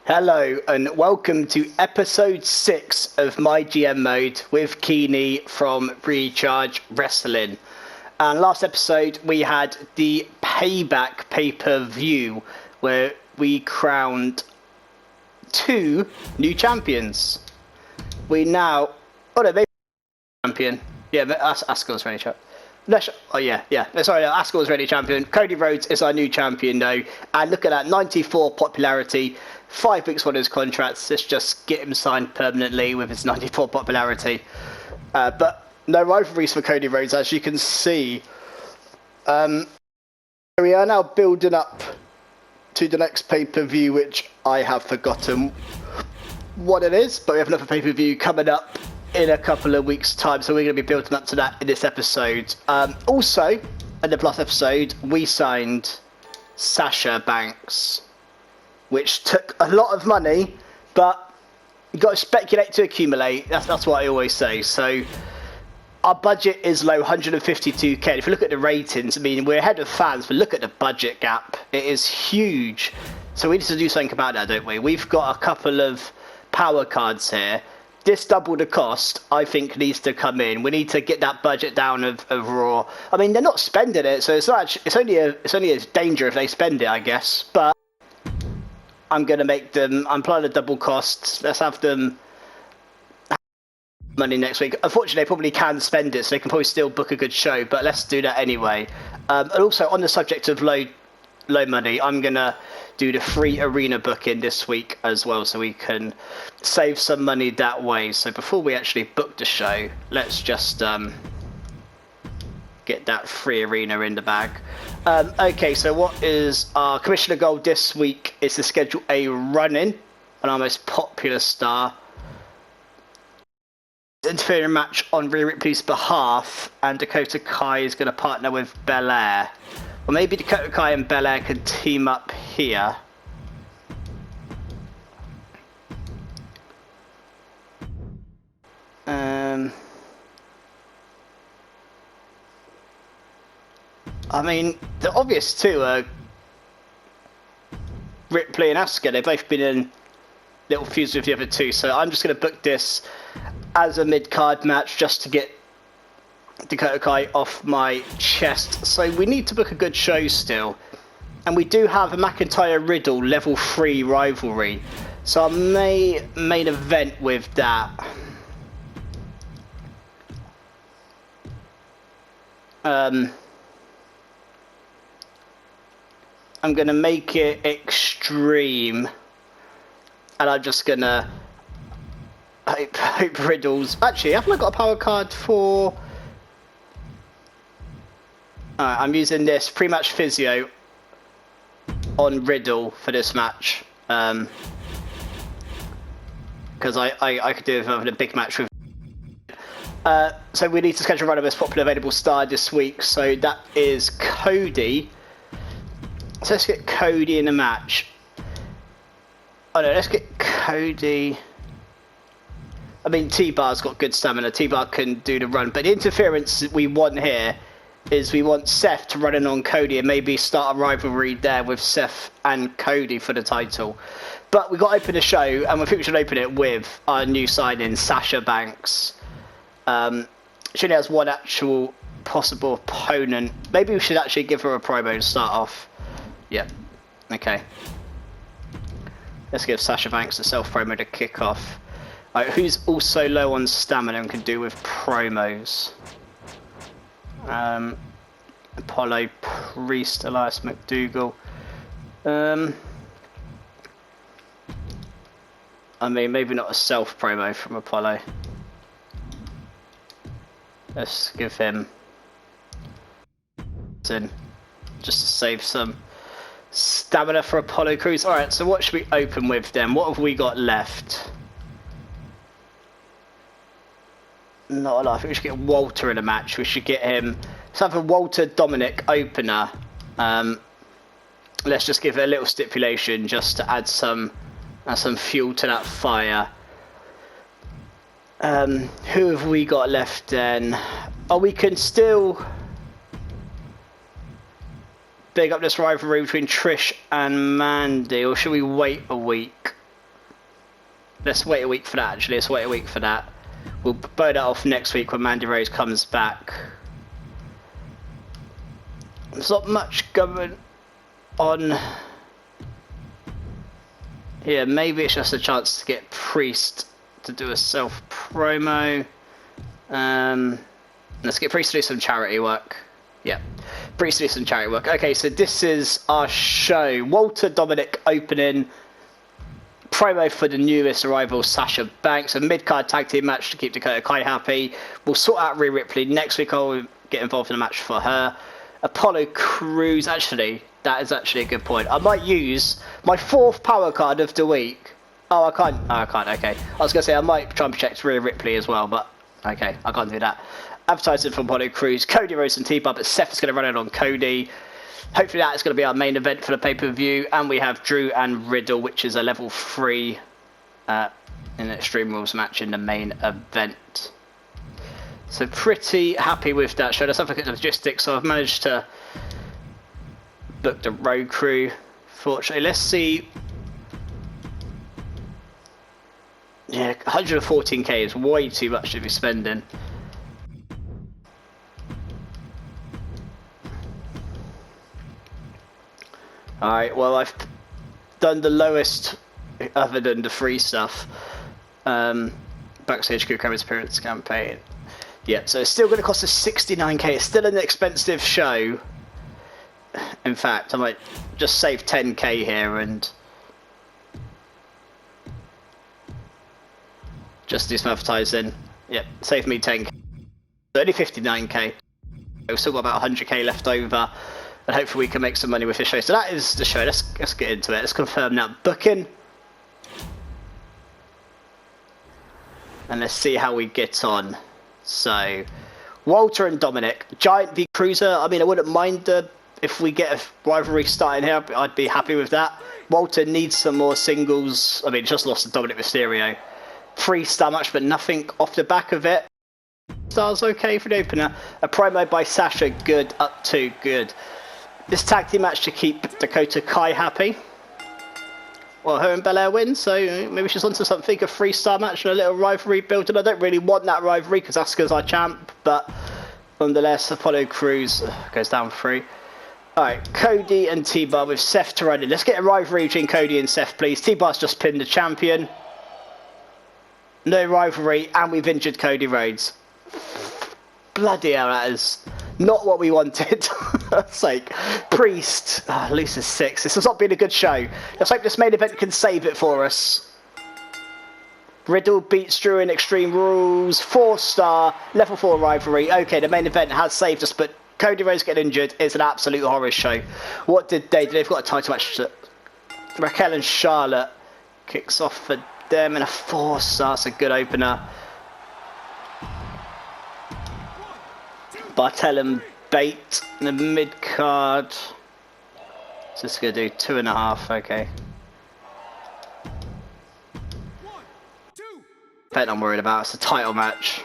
Hello and welcome to episode 6 of MyGM Mode with Keeney from Recharge Wrestling. And last episode we had the Payback pay-per-view where we crowned 2 new champions. We now... Oh no, maybe champion. Yeah, Asuka's ready champion. Asuka's ready champion. Cody Rhodes is our new champion though. And look at that, 94 popularity. 5 weeks on his contracts. Let's just get him signed permanently with his 94 popularity. But no rivalries for Cody Rhodes, as you can see. We are now building up to the next pay-per-view, which I have forgotten what it is, but we have another pay-per-view coming up in a couple of weeks' time, so we're going to be building up to that in this episode. Also, in the plus episode, we signed Sasha Banks, which took a lot of money, but you've got to speculate to accumulate. That's what I always say. So our budget is low, 152k. If you look at the ratings, I mean, we're ahead of fans, but look at the budget gap. It is huge. So we need to do something about that, don't we? We've got a couple of power cards here. This double the cost, I think, needs to come in. We need to get that budget down of Raw. I mean, they're not spending it, so it's only a danger if they spend it, I guess. But I'm going to make them, I'm planning a double costs. Let's have them have money next week. Unfortunately, they probably can spend it, so they can probably still book a good show, but let's do that anyway. And also, on the subject of low money, I'm going to do the free arena booking this week as well, so we can save some money that way. So before we actually book the show, let's just get that free arena in the bag. Okay, so what is our commissioner goal this week is to schedule a run-in on our most popular star. Interfering match on Rhea Ripley's behalf, and Dakota Kai is going to partner with Belair. Or maybe Dakota Kai and Belair could team up here. I mean, the obvious two are Ripley and Asuka. They've both been in little feuds with the other two, so I'm just going to book this as a mid-card match just to get Dakota Kai off my chest. So we need to book a good show still, and we do have a McIntyre Riddle level 3 rivalry, so I may main event with that. I'm gonna make it extreme, and I'm just gonna hope Riddles. Actually, haven't I got a power card for? Alright, I'm using this pre-match physio on Riddle for this match, because I could do it with a big match with. So we need to schedule a run of most popular available star this week. So that is Cody. So let's get Cody in a match. Oh no, let's get Cody. I mean, T-Bar's got good stamina. T-Bar can do the run, but the interference we want here is we want Seth to run in on Cody and maybe start a rivalry there with Seth and Cody for the title. But we've got to open the show, and I think we should open it with our new signing, Sasha Banks. She only has one actual possible opponent. Maybe we should actually give her a promo to start off. Yep. Okay. Let's give Sasha Banks a self-promo to kick off. Right, who's also low on stamina and can do with promos? Apollo Priest, Elias McDougall. I mean, maybe not a self-promo from Apollo. Let's give him in just to save some stamina for Apollo Crews. Alright, so what should we open with then? What have we got left? Not a lot. I think we should get Walter in a match. We should get him. Let's have a Walter Dominic opener. Let's just give it a little stipulation just to add some fuel to that fire. Who have we got left then? Oh, we can still big up this rivalry between Trish and Mandy, or should we wait a week? Let's wait a week for that, actually. Let's wait a week for that. We'll bow that off next week when Mandy Rose comes back. There's not much going on. Yeah, maybe it's just a chance to get Priest to do a self-promo. Let's get Priest to do some charity work. Yeah, Priest to do some charity work. Okay, so this is our show. Walter Dominic opening. Promo for the newest arrival, Sasha Banks. A mid-card tag team match to keep Dakota Kai happy. We'll sort out Rhea Ripley. Next week I'll get involved in a match for her. Apollo Crews. Actually, that is actually a good point. I might use my 4th power card of the week. Oh, I can't. Oh, I can't. Okay. I was going to say I might try and protect Rhea Ripley as well, but okay, I can't do that. Advertising from Apollo Crews. Cody Rhodes and T-Bar, but Seth is going to run it on Cody. Hopefully that is going to be our main event for the pay-per-view. And we have Drew and Riddle, which is a level 3 in Extreme Rules match in the main event. So pretty happy with that show. Let's have a look at the logistics. So I've managed to book the road crew. Fortunately, let's see. Yeah, 114k is way too much to be spending. Alright, well I've done the lowest other than the free stuff. Backstage crew camera appearance campaign. Yeah, so it's still going to cost us 69k. It's still an expensive show. In fact, I might just save 10k here and just do some advertising. Yep, save me 10k. Only 59k. We've still got about 100k left over. And hopefully we can make some money with this show. So that is the show. Let's get into it. Let's confirm that booking. And let's see how we get on. So, Walter and Dominic. Giant v Cruiser. I mean, I wouldn't mind if we get a rivalry starting here. I'd be happy with that. Walter needs some more singles. I mean, just lost to Dominic Mysterio. 3-star match, but nothing off the back of it. Stars okay for the opener. A promo by Sasha. Good. Up to good. This tag team match to keep Dakota Kai happy. Well, her and Belair win, so maybe she's onto something, a 3-star match and a little rivalry built. And I don't really want that rivalry because Asuka's our champ, but nonetheless, Apollo Crews goes down 3. Alright, Cody and T-Bar with Seth to run in. Let's get a rivalry between Cody and Seth, please. T-Bar's just pinned the champion. No rivalry, and we've injured Cody Rhodes. Bloody hell, that is not what we wanted. That's like Priest. Oh, loses 6. This has not been a good show. Let's hope this main event can save it for us. Riddle beats Drew in Extreme Rules. 4-star, level 4 rivalry. Okay, the main event has saved us, but Cody Rhodes getting injured is an absolute horror show. What did they do? They've got a title match. Raquel and Charlotte kicks off for them in a 4-star. That's a good opener. Bartel and Bate in the mid-card. Just going to do 2.5, okay. Bet I'm worried about. It's a title match.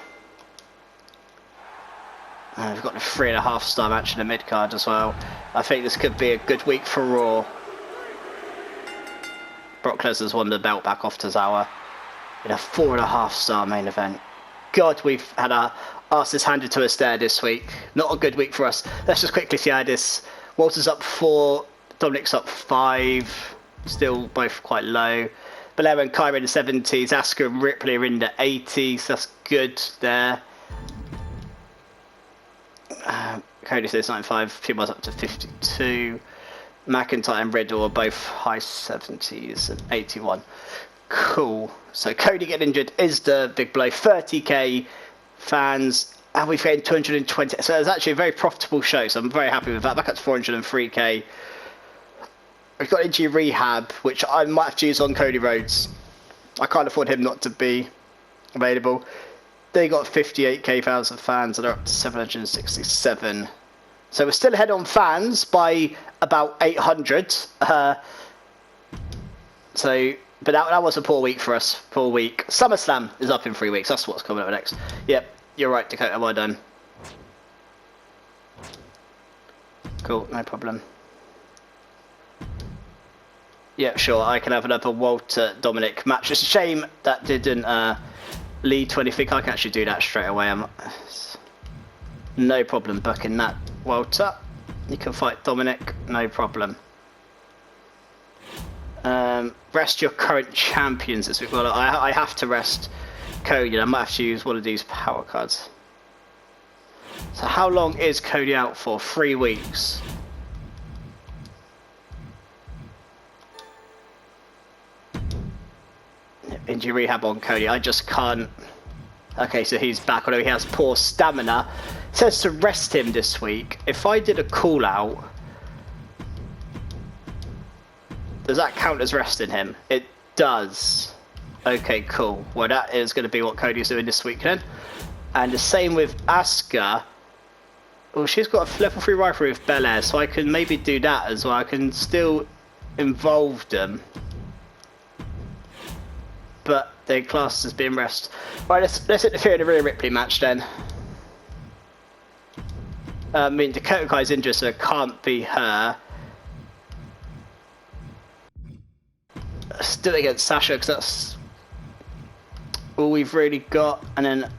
We've got a 3.5-star match in the mid-card as well. I think this could be a good week for Raw. Brock Lesnar's won the belt back off Tozawa in a 4.5-star main event. God, we've had our asses handed to us there this week. Not a good week for us. Let's just quickly see how this. Walter's up 4, Dominic's up 5. Still both quite low. Belair and Kyra in the 70s. Asuka and Ripley are in the 80s. That's good there. Cody says 95. T-Bar's up to 52. McIntyre and Riddle are both high 70s and 81. Cool. So Cody getting injured is the big blow. 30k fans, and we've gained 220. So it's actually a very profitable show. So I'm very happy with that. Back up to 403k. We've got injury rehab, which I might have to use on Cody Rhodes. I can't afford him not to be available. They got 58k thousand fans, and they're up to 767. So we're still ahead on fans by about 800. But that was a poor week for us. Poor week. SummerSlam is up in 3 weeks. That's what's coming up next. Yep, you're right, Dakota. Well done. Cool, no problem. Yeah, sure, I can have another Walter Dominic match. It's a shame that didn't lead to anything. I can actually do that straight away. No problem booking that, Walter. You can fight Dominic, no problem. Rest your current champions this week. Well, I have to rest Cody. I might have to use one of these power cards. So how long is Cody out for? 3 weeks. Injury rehab on Cody. I just can't. Okay, so he's back, although he has poor stamina. It says to rest him this week. If I did a call out, does that count as resting him? It does. Okay, cool. Well, that is going to be what Cody's doing this week then. And the same with Asuka. Well, she's got a level 3 rivalry with Belair, so I can maybe do that as well. I can still involve them. But they're classed as being rest. Right, let's interfere in the Rhea Ripley match then. I mean, Dakota Kai's injured, so it can't be her. Still against Sasha, because that's all we've really got. And then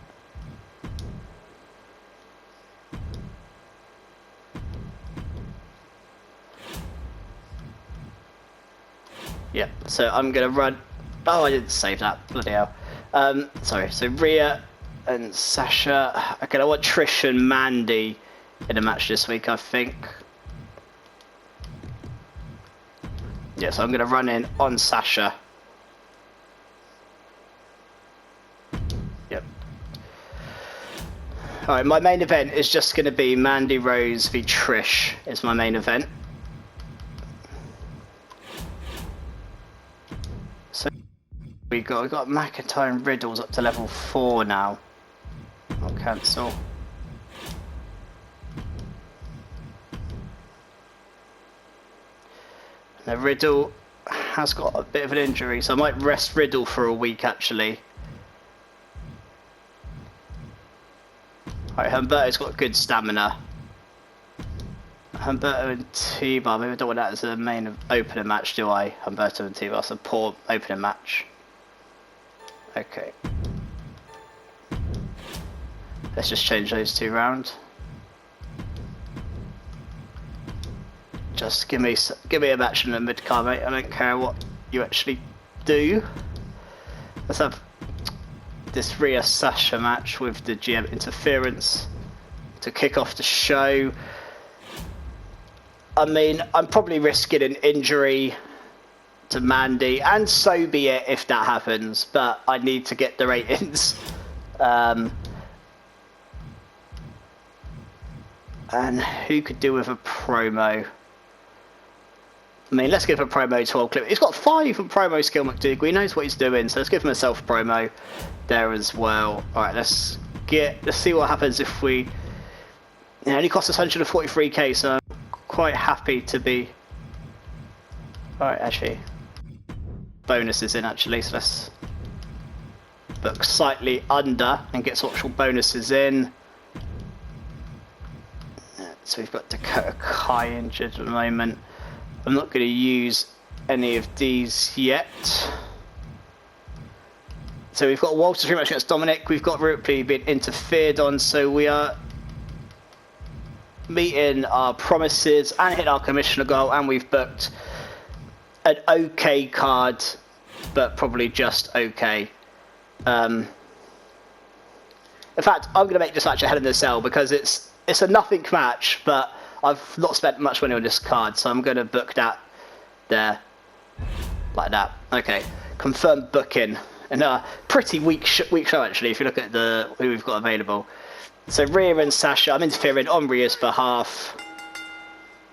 yeah, so I'm gonna run. Oh, I didn't save that. Bloody hell. Sorry. So Rhea and Sasha. Okay, I want Trish and Mandy in a match this week, I think. Yeah, so I'm gonna run in on Sasha. Yep. Alright, my main event is just gonna be Mandy Rose v Trish is my main event. So we got McIntyre and Riddles up to level 4 now. I'll cancel. Now Riddle has got a bit of an injury, so I might rest Riddle for a week actually. Alright, Humberto's got good stamina. Humberto and T-Bar, maybe I don't want that as a main opener match, do I? Humberto and T-Bar, it's a poor opening match. Okay. Let's just change those two round. Just give me a match in the mid card, mate. I don't care what you actually do. Let's have this Rhea Sasha match with the GM interference to kick off the show. I mean, I'm probably risking an injury to Mandy, and so be it if that happens, but I need to get the ratings. And who could do with a promo? I mean, let's give a promo to old Clip. He's got 5 promo skill, McDougal. He knows what he's doing, so let's give him a self promo there as well. Alright, let's see what happens if we. It only cost us 143k, so I'm quite happy to be. Alright, actually. Bonuses in actually, so let's book slightly under and get some actual bonuses in. So we've got Dakota Kai injured at the moment. I'm not going to use any of these yet. So we've got Walter 3 match against Dominic. We've got Ripley being interfered on, so we are meeting our promises and hitting our commissioner goal, and we've booked an okay card, but probably just okay. In fact, I'm going to make this match a Hell in a Cell because it's a nothing match, but I've not spent much money on this card, so I'm going to book that there, like that. Okay, confirm booking, and a pretty weak show actually. If you look at who we've got available, so Rhea and Sasha. I'm interfering on Rhea's behalf.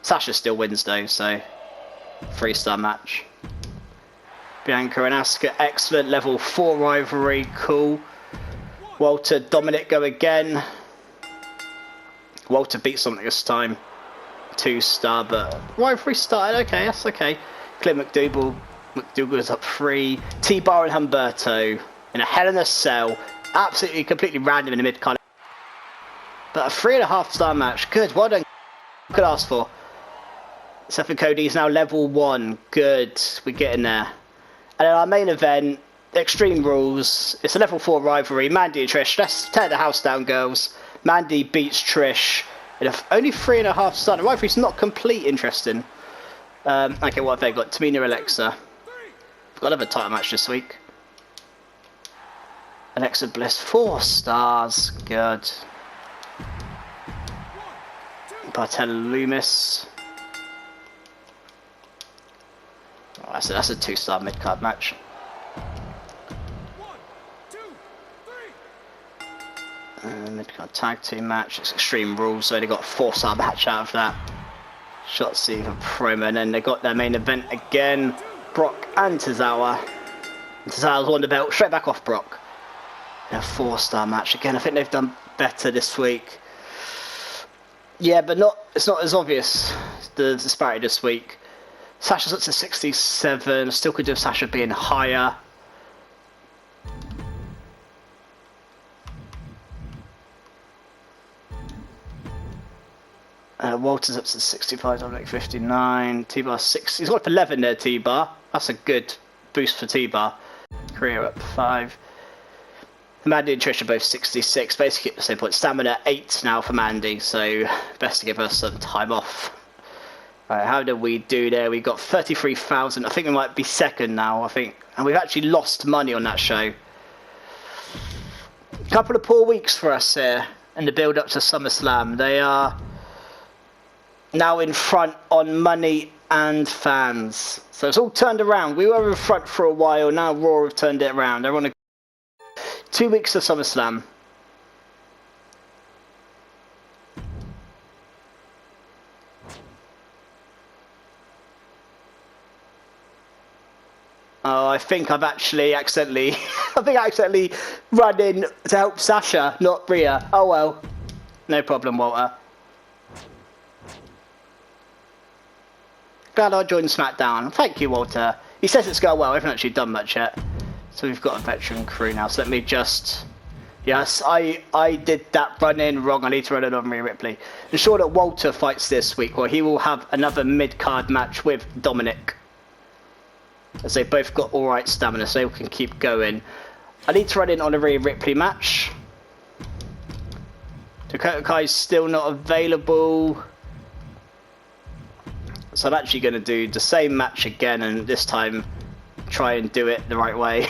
Sasha still wins though, so 3-star match. Bianca and Asuka, excellent level 4 rivalry, cool. Walter, Dominic go again. Walter beats something this time. 2-star, but rivalry started. Okay, that's okay. Clint McDougal's up 3. T-Bar and Humberto in a Hell in a Cell. Absolutely, completely random in the mid card. But a 3.5-star match. Good, well done. Could ask for. Seth and Cody is now level 1. Good. We're getting there. And then our main event, Extreme Rules. It's a level 4 rivalry. Mandy and Trish. Let's tear the house down, girls. Mandy beats Trish. Only 3.5 star. The rivalry's not complete. Interesting. Okay, what have they got? Tamina, Alexa. We've got another title match this week. Alexa Bliss, 4 stars. Good. Bartella Loomis. Oh, that's a 2-star mid-card match. 1, 2, 3. Mid-card tag team match. It's Extreme Rules, so they got a 4-star match out of that. Shotzi for promo, and then they got their main event again. Brock and Tozawa. Tozawa's won the belt straight back off Brock. A 4-star match again. I think they've done better this week. Yeah, but it's not as obvious, the disparity this week. Sasha's up to 67. Still could do with Sasha being higher. Walter's up to 65, Dominic 59, T-Bar 6. He's got up 11 there, T-Bar. That's a good boost for T-Bar. Career up 5. Mandy and Trish are both 66, basically at the same point. Stamina 8 now for Mandy, so best to give her some time off. Right, how did we do there? We got 33,000. I think we might be second now, I think. And we've actually lost money on that show. Couple of poor weeks for us here in the build up to SummerSlam. They are now in front on money and fans. So it's all turned around. We were in front for a while, now Raw have turned it around. They're on a 2 weeks of SummerSlam. Oh, I think I've actually accidentally run in to help Sasha, not Rhea. Oh well. No problem, Walter. Glad I joined SmackDown. Thank you, Walter. He says it's going well. I haven't actually done much yet. So we've got a veteran crew now. So let me just... Yes, I did that run in wrong. I need to run it on Rhea Ripley. Ensure that Walter fights this week, or he will have another mid-card match with Dominic. As they both got alright stamina, so they can keep going. I need to run in on a Rhea Ripley match. Dakota Kai's still not available. So I'm actually going to do the same match again, and this time try and do it the right way.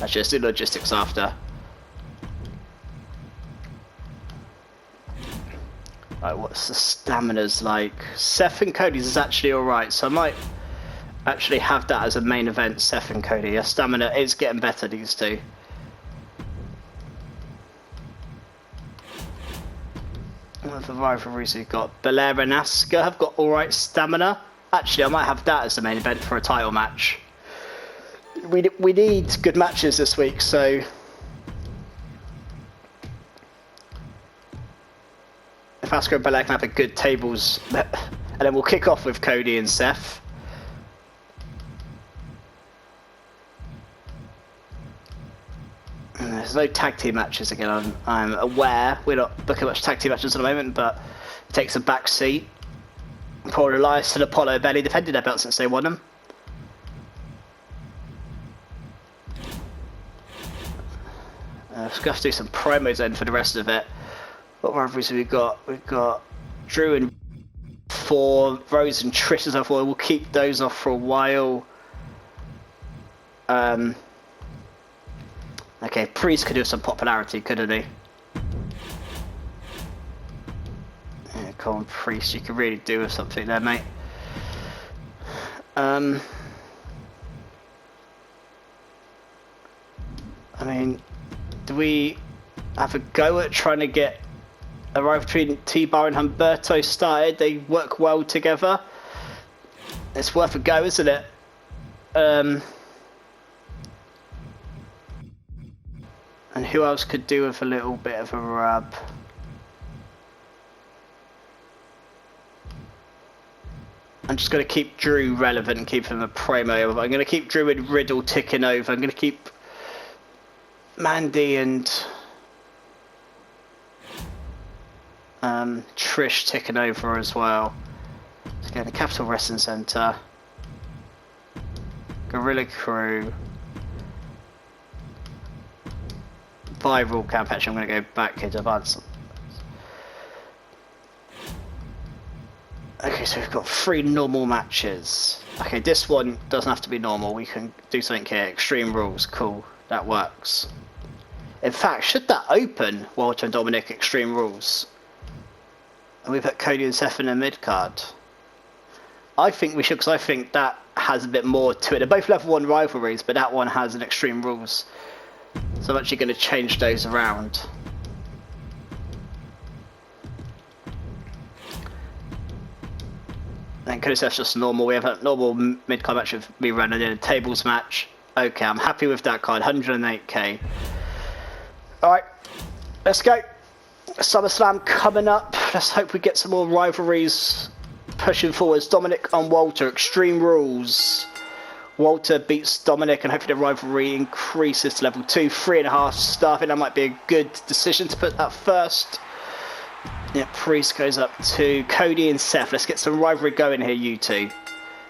Actually, let's do logistics after. Right, what's the stamina's like? Seth and Cody's is actually alright, so I might actually have that as a main event, Seth and Cody. Your stamina is getting better, these two. What are the rivalries we've got? Belair and Asuka have got alright stamina. Actually, I might have that as the main event for a title match. We need good matches this week, so... If Asuka and Belair can have a good tables... And then we'll kick off with Cody and Seth. There's no tag team matches again, I'm aware. We're not booking much tag team matches at the moment, but it takes a back seat. Paul Elias and Apollo barely defended their belts since they won them. We're going to have to do some promos then for the rest of it. What rivalries have we got? We've got Drew and Rose and Trish as well. We'll keep those off for a while. Okay, Priest could do some popularity, couldn't he? Yeah, come on, Priest, you could really do with something there, mate. I mean, do we have a go at trying to get a rivalry between T-Bar and Humberto started? They work well together. It's worth a go, isn't it? And who else could do with a little bit of a rub? I'm just going to keep Drew relevant and keep him a promo. I'm going to keep Drew and Riddle ticking over. I'm going to keep Mandy and Trish ticking over as well. Let's go to the Capital Wrestling Center. Gorilla Crew. Viral camp. Actually, I'm going to go back here to advance. Okay, so we've got 3 normal matches. Okay, this one doesn't have to be normal. We can do something here. Extreme Rules. Cool. That works. In fact, should that open Walter and Dominic Extreme Rules? And we put Cody and Seth in the mid-card. I think we should, because I think that has a bit more to it. They're both level 1 rivalries, but that one has an Extreme Rules. So I'm actually going to change those around. And Cody Seth's just normal. We have a normal mid-card match with me running in a tables match. Okay, I'm happy with that card. 108k. Alright, let's go. SummerSlam coming up. Let's hope we get some more rivalries pushing forwards. Dominic and Walter, Extreme Rules. Walter beats Dominic and hopefully the rivalry increases to level 2. 3.5 star. I think that might be a good decision to put that first. Yeah, Priest goes up to Cody and Seth. Let's get some rivalry going here, you two.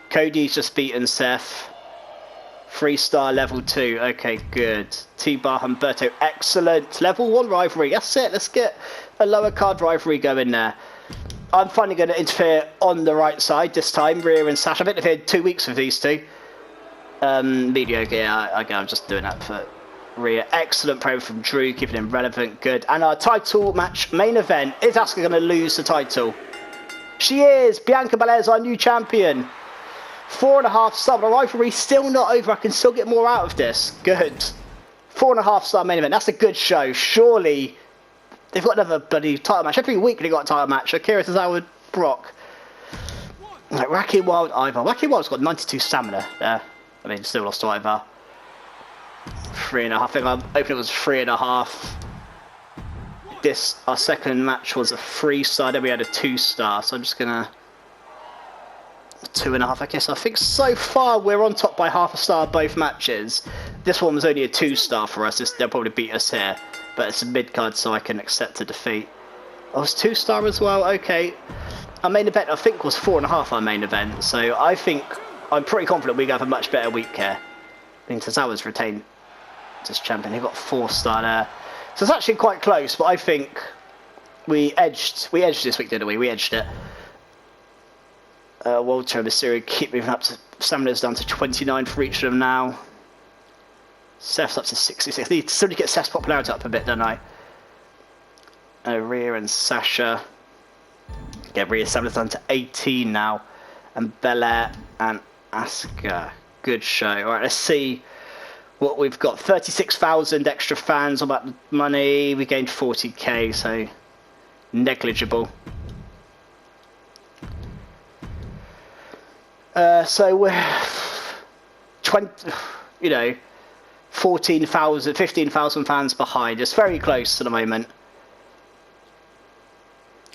Cody's just beaten Seth. 3-star level 2. Okay, good. T-Bar Humberto. Excellent. Level 1 rivalry. That's it. Let's get a lower card rivalry going there. I'm finally going to interfere on the right side this time. Rhea and Sasha. I've interfered 2 weeks with these two. Mediocre. Yeah, I'm just doing that for Rhea. Excellent promo from Drew. Keeping him relevant. Good. And our title match main event. Is Asuka going to lose the title? She is. Bianca Belair's our new champion. 4.5 star. The rivalry still not over. I can still get more out of this. Good. 4.5 star main event. That's a good show. Surely they've got another bloody title match. Every week they got a title match. Akira Tozawa with Brock. Like Wacky Wild Ivar. Wacky Wild's got 92 stamina there. I mean, still lost to Ivar. 3.5. I think I'm hoping it was 3.5. This, our second match was a 3-star. Then we had a 2-star. So I'm just gonna 2.5, I guess. I think so far we're on top by half a star both matches. This one was only a 2-star for us. They'll probably beat us here, but it's a mid-card, so I can accept a defeat. Oh, it's 2-star as well. Okay, our main event I think was 4.5. Our main event, so I think I'm pretty confident we have a much better week here. I think Tozawa's retained as champion. He got 4-star there, so it's actually quite close. But I think we edged this week, didn't we? We edged it. Walter and Mysterio keep moving up to stamina's down to 29 for each of them now. Seth's up to 66. I need to get Seth's popularity up a bit, don't I? Rhea and Sasha. Yeah, Rhea's stamina's down to 18 now. And Belair and Asuka. Good show. Alright, let's see what we've got. 36,000 extra fans. All about the money. We gained 40k, so negligible. So we're 14,000, 15,000 fans behind. It's very close at the moment.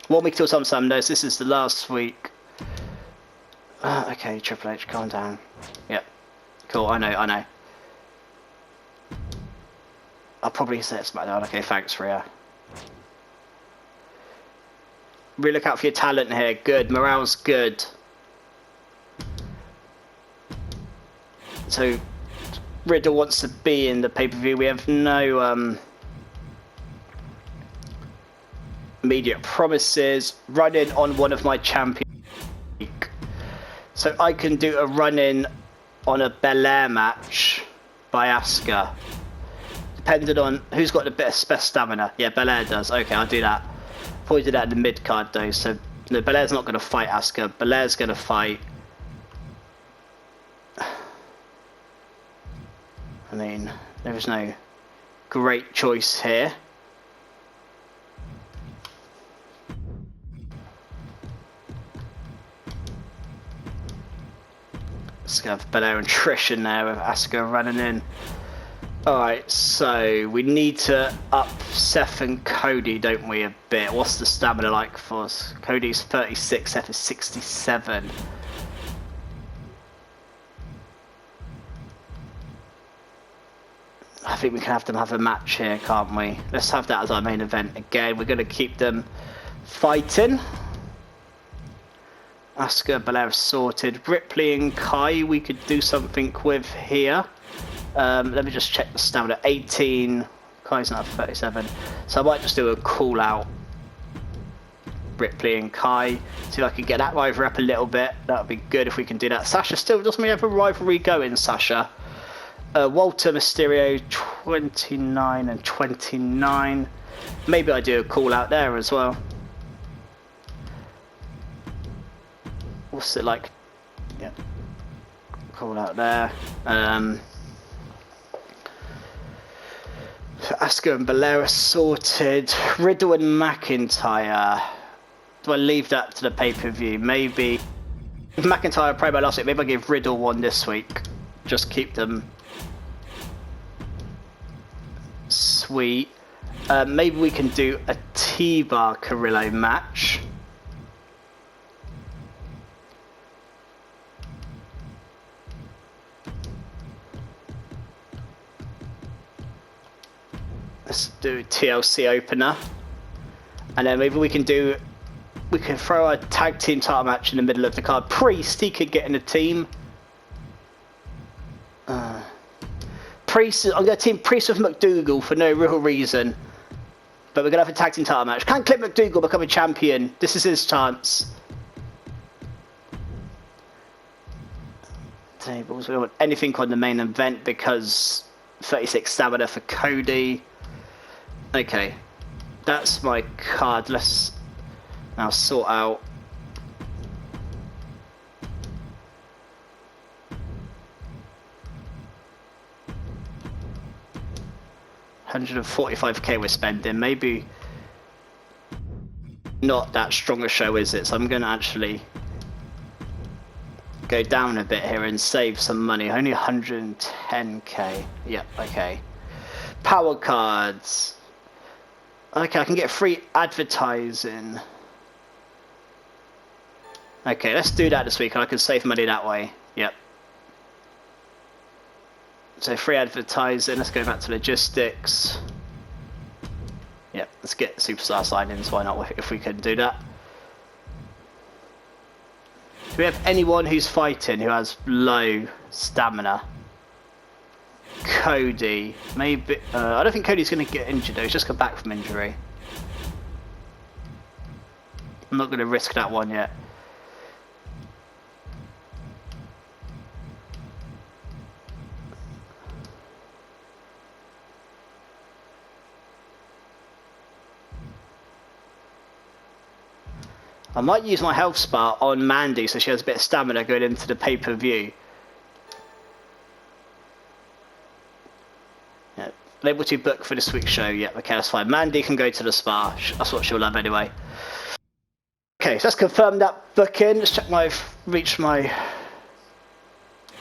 1 week till SummerSlam. No, this is the last week. Okay, Triple H, calm down. Yep. Cool, I know. I'll probably say it's SmackDown. Okay, thanks, Rhea. Really look out for your talent here. Good. Morale's good. So, Riddle wants to be in the pay-per-view. We have no immediate promises. Run-in on one of my champions. So I can do a run-in on a Belair match by Asuka. Depending on who's got the best stamina. Yeah, Belair does. Okay, I'll do that. Probably do that in the mid-card though. So, no, Belair's not going to fight Asuka. Belair's going to fight... I mean, there is no great choice here. Let's go have Belair and Trish in there with Asuka running in. Alright, so we need to up Seth and Cody, don't we, a bit? What's the stamina like for us? Cody's 36, Seth is 67. think we can have them have a match here, can't we? Let's have that as our main event again. We're going to keep them fighting. Asuka, Belair sorted. Ripley and Kai we could do something with here. Let me just check the stamina. 18. Kai's not 37. So I might just do a call out. Ripley and Kai. See if I can get that rivalry up a little bit. That would be good if we can do that. Sasha still doesn't have a rivalry going, Sasha. Walter, Mysterio, 29 and 29. Maybe I do a call out there as well. What's it like? Yeah. Call out there. Asuka and Belair are sorted. Riddle and McIntyre. Do I leave that to the pay-per-view? Maybe. If McIntyre promo last week, maybe I give Riddle one this week. Just keep them sweet. Maybe we can do a T-Bar Carrillo match. Let's do TLC opener. And then maybe we can throw a tag team title match in the middle of the card. Priest, he could get in a team. Priest, I'm going to team Priest with McDougal for no real reason. But we're going to have a tag team title match. Can Clint McDougal become a champion? This is his chance. Tables, we don't want anything on the main event because 36 stamina for Cody. Okay, that's my card. Let's now sort out. $145k we're spending. Maybe not that strong a show, is it? So I'm going to actually go down a bit here and save some money. Only 110k. Yep, okay. Power cards. Okay, I can get free advertising. Okay, let's do that this week and I can save money that way. Yep. So free advertising, let's go back to logistics. Yep, let's get superstar signings, why not, if we can do that. Do we have anyone who's fighting who has low stamina? Cody, maybe. I don't think Cody's going to get injured though, he's just come back from injury. I'm not going to risk that one yet. I might use my health spa on Mandy so she has a bit of stamina going into the pay-per-view. Yeah, able to book for this week's show. Yeah, okay, that's fine. Mandy can go to the spa. That's what she'll love anyway. Okay, so let's confirm that booking. Let's check my... reach my...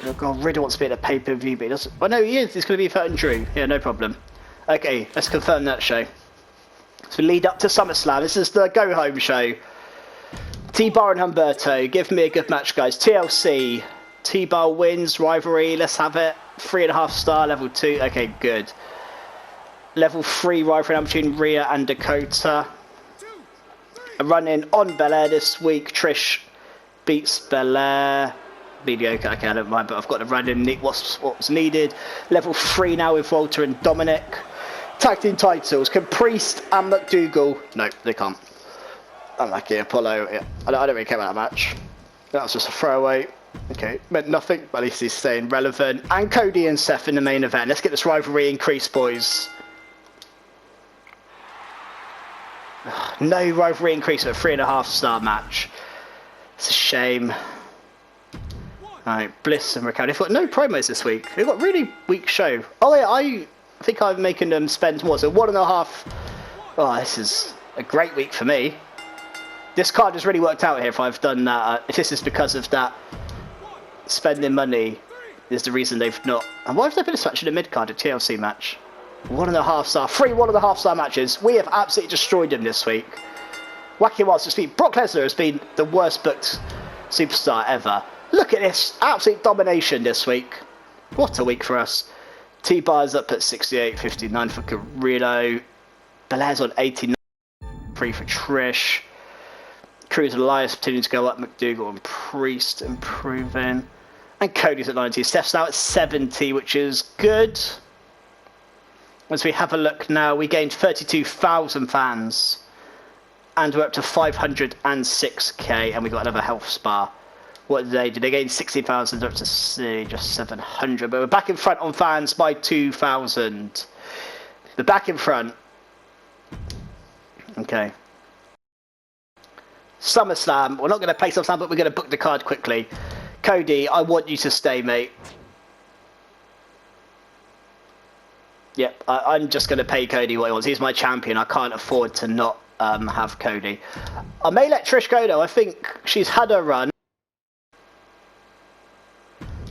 Oh god, Riddle wants to be at a pay-per-view, but he doesn't... Oh no, he is. He's going to be fighting Drew. Yeah, no problem. Okay, let's confirm that show. So lead up to SummerSlam. This is the go-home show. T-Bar and Humberto, give me a good match, guys. TLC, T-Bar wins, rivalry, let's have it. 3.5 star, level 2, okay, good. Level 3 rivalry between Rhea and Dakota. A run-in on Belair this week. Trish beats Belair. Mediocre, okay, I don't mind, but I've got to run in what's needed. Level 3 now with Walter and Dominic. Tag team titles, can Priest and McDougal? No, they can't. Unlucky, Apollo. Yeah. I don't really care about that match. That was just a throwaway. Okay, meant nothing, but at least he's staying relevant. And Cody and Seth in the main event. Let's get this rivalry increased, boys. No rivalry increase at a 3.5 star match. It's a shame. Alright, Bliss and Ricardo. They've got no promos this week. They've got a really weak show. Oh yeah, I think I'm making them spend more. So 1.5. Oh, this is a great week for me. This card has really worked out here if I've done that. If this is because of that spending money is the reason they've not... And why have they put this match in a mid-card, a TLC match? 1.5 star. 3 1.5 star matches. We have absolutely destroyed them this week. Wacky Wild has been... Brock Lesnar has been the worst booked superstar ever. Look at this. Absolute domination this week. What a week for us. T-Bar's up at 68.59 for Carrillo. Belair's on 89.3 for Trish. Cruz and Elias continuing to go up. McDougal and Priest improving. And Cody's at 90. Steph's now at 70, which is good. As we have a look now, we gained 32,000 fans. And we're up to 506k, and we got another health spa. What did they do? They gained 60,000, up to just 700. But we're back in front on fans by 2,000. We're back in front. Okay. SummerSlam. We're not going to play SummerSlam, but we're going to book the card quickly. Cody, I want you to stay, mate. Yep, I'm just going to pay Cody what he wants. He's my champion. I can't afford to not have Cody. I may let Trish go, though. I think she's had her run.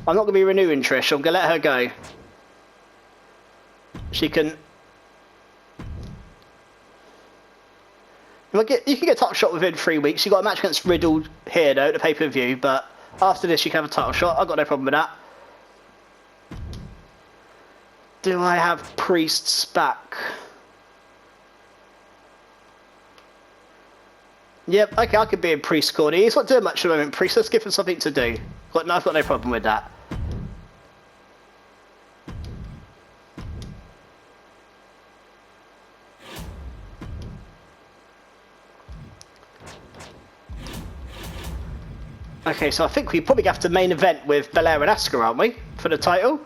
I'm not going to be renewing Trish. I'm going to let her go. She can... You can get a title shot within 3 weeks. You got a match against Riddle here, though, at the pay-per-view. But after this, you can have a title shot. I've got no problem with that. Do I have Priest's back? Yep, okay, I could be in Priest's corner. He's not doing much at the moment, Priest. Let's give him something to do. I've got no problem with that. Okay, so I think we probably have to main event with Belair and Asuka, aren't we? For the title?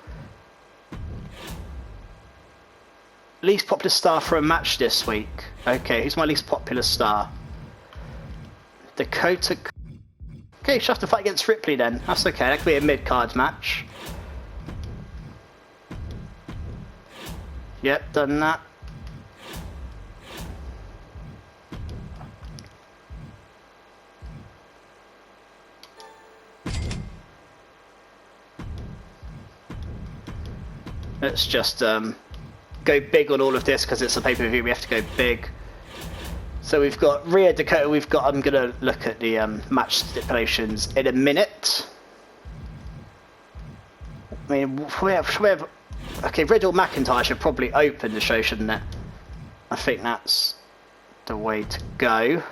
Least popular star for a match this week. Okay, who's my least popular star? Dakota. Okay, she'll have to fight against Ripley then. That's okay, that could be a mid-card match. Yep, done that. Let's just go big on all of this because it's a pay-per-view. We have to go big. So we've got Rhea Dakota. I'm going to look at the match stipulations in a minute. I mean, okay, Riddle McIntyre should probably open the show, shouldn't it? I think that's the way to go.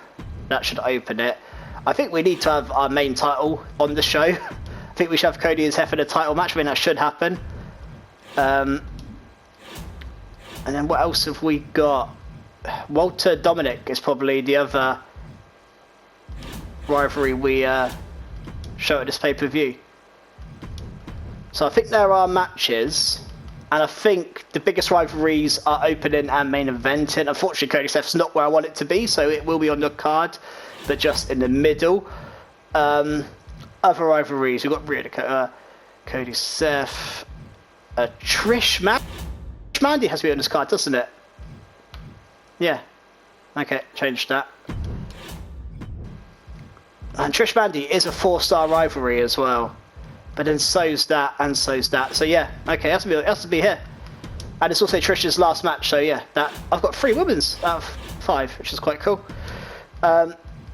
That should open it. I think we need to have our main title on the show. I think we should have Cody and Seth in a title match. I mean, that should happen. And then what else have we got? Walter Dominic is probably the other rivalry we show at this pay-per-view. So I think there are matches, and I think the biggest rivalries are opening and main eventing. Unfortunately, Cody Seth's not where I want it to be, so it will be on the card, but just in the middle. Other rivalries, we've got Rhea Dakota, Cody Seth, Trish Mandy has to be on this card, doesn't it? Yeah. Okay, change that. And Trish Mandy is a 4-star rivalry as well. But then so's that and so's that. So yeah, okay, it has to be here. And it's also Trish's last match, so yeah, that I've got 3 women's out of 5, which is quite cool.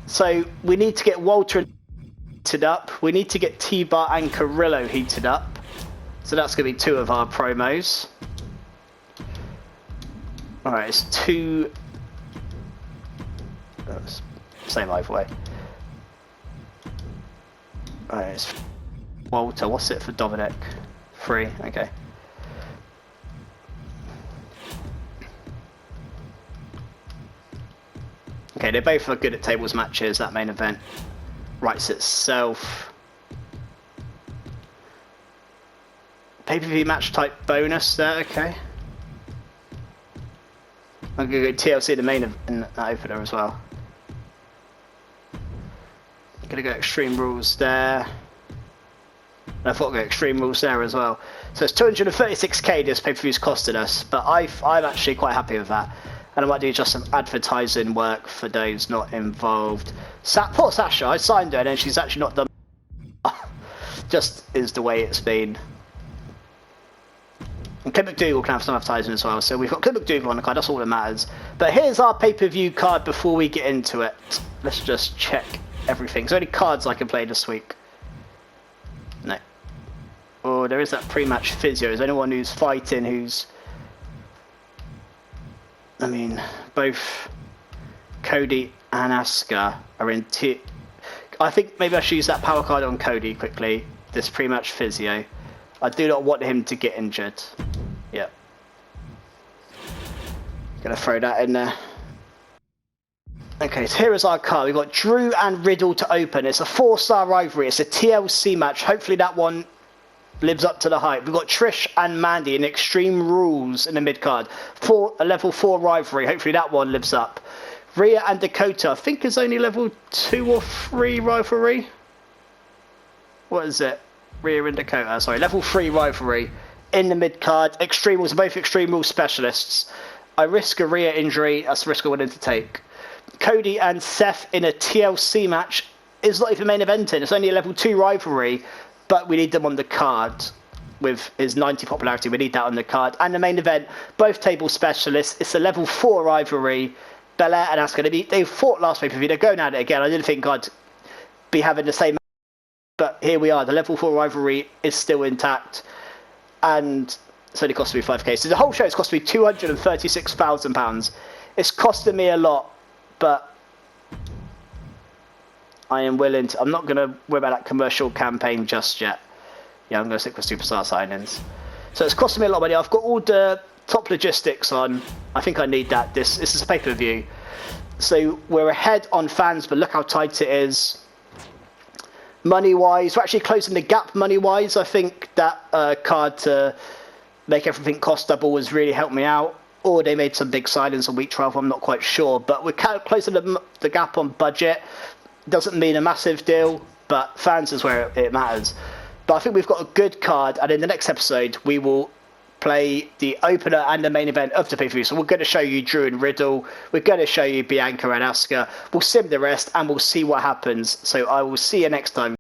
So we need to get Walter heated up. We need to get T-Bar and Carrillo heated up. So that's going to be 2 of our promos. Alright, it's 2... same either way. Alright, it's Walter. What's it for Dominic? 3, okay. Okay, they both are good at tables matches, that main event. Writes itself. Pay-per-view match type bonus there, okay. I'm going to go TLC the main in that opener as well. I'm going to go Extreme Rules there. And I thought I'd go Extreme Rules there as well. So it's 236k this pay-per-view's costed us, but I'm actually quite happy with that. And I might do just some advertising work for those not involved. Poor Sasha, I signed her and she's actually not done. Just is the way it's been. And Clint McDougal can have some advertising as well. So we've got Clint McDougal on the card, that's all that matters. But here's our pay-per-view card before we get into it. Let's just check everything. Is there any cards I can play this week? No. Oh, there is that pre-match physio. Is anyone who's fighting who's... I mean, both Cody and Asuka are in I think maybe I should use that power card on Cody quickly. This pre-match physio. I do not want him to get injured. Yep. Gonna throw that in there. Okay, so here is our card. We've got Drew and Riddle to open. It's a 4-star rivalry. It's a TLC match. Hopefully that one lives up to the hype. We've got Trish and Mandy in Extreme Rules in the mid-card. A level 4 rivalry. Hopefully that one lives up. Rhea and Dakota, I think is only level 2 or 3 rivalry. What is it? Rhea and Dakota, sorry. Level 3 rivalry in the mid-card. Extreme Rules, both Extreme Rules specialists. I risk a Rhea injury. That's a risk I'm willing to take. Cody and Seth in a TLC match is not even main eventing. It's only a level 2 rivalry, but we need them on the card. With his 90 popularity, we need that on the card. And the main event, both table specialists. It's a level 4 rivalry. Belair and Asuka, they fought last pay-per-view. They're going at it again. I didn't think I'd be having the same, but here we are. The level 4 rivalry is still intact, and it's only cost me 5k. So the whole show has cost me £236,000. It's costing me a lot, but I am willing to. I'm not going to worry about that commercial campaign just yet. Yeah, I'm going to stick with superstar signings. So it's costing me a lot of money. I've got all the top logistics on. I think I need that. This is a pay-per-view. So we're ahead on fans, but look how tight it is. Money-wise, we're actually closing the gap money-wise. I think that card to make everything cost double was really helped me out. Or they made some big signings on week 12, I'm not quite sure. But we're closing the gap on budget. Doesn't mean a massive deal, but fans is where it matters. But I think we've got a good card, and in the next episode, we will play the opener and the main event of the pay-per-view. So we're going to show you Drew and Riddle. We're going to show you Bianca and Asuka. We'll sim the rest, and we'll see what happens. So I will see you next time.